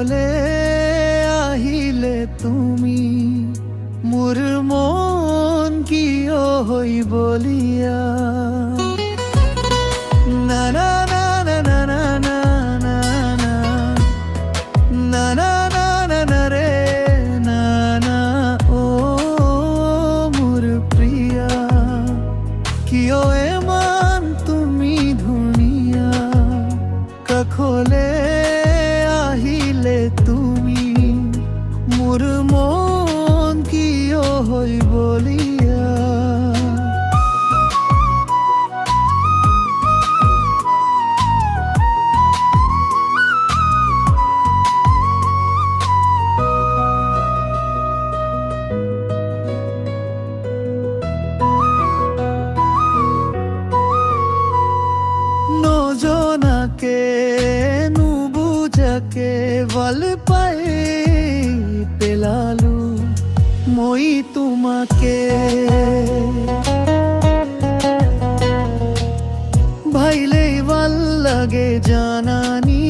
কাষলে আহিলে তুমি মোৰ মন কিয় হৈ বলিয়া না না না না না না না না না না না না না না রে না না ও মোৰ প্ৰিয়া কিয় ইমান তুমি ধুনীয়া কাষলে আহিলে তুমি মোৰ মন কিয় হৈ বলিয়া নজনাকে নুবুজাকে ভাল পাই পেলালো মই তোমাকে ভাইলেই ভাল লাগে জানানি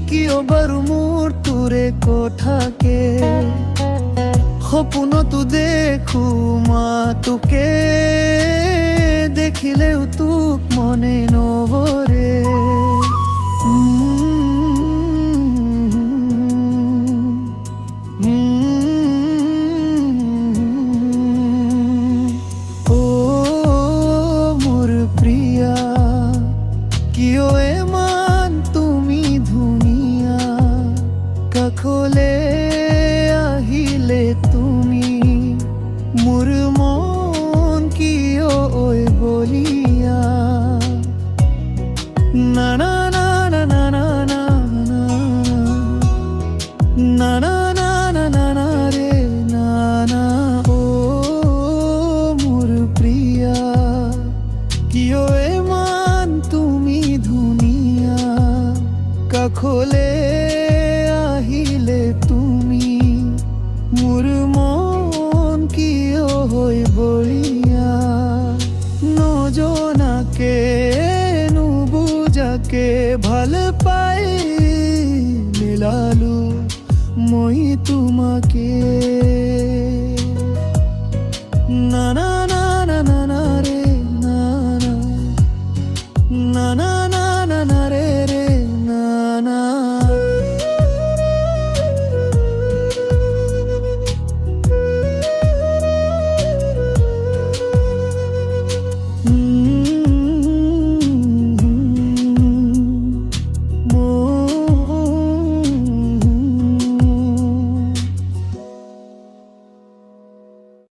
কিয় বাৰু মোৰ তোৰে কথাকে সপোনতো দেখো মা তোকে দেখিলেও তোক মনে নভৰে ও মোৰ প্ৰিয়া কিয় ইমান তুমি ধুনীয়া কাষলে আহিলে তুমি মোৰ মন কিয় ঐ বলিয়া না না না না না না না না না না না না না রে না না ও মোৰ প্ৰিয়া কিয় ইমান তুমি ধুনীয়া কাষলে আহিলে তুমি মোৰ মন কিয় হৈ বলিয়া নজনাকে নুবুজাকে ভাল পাই মিলালো মই তোমাকে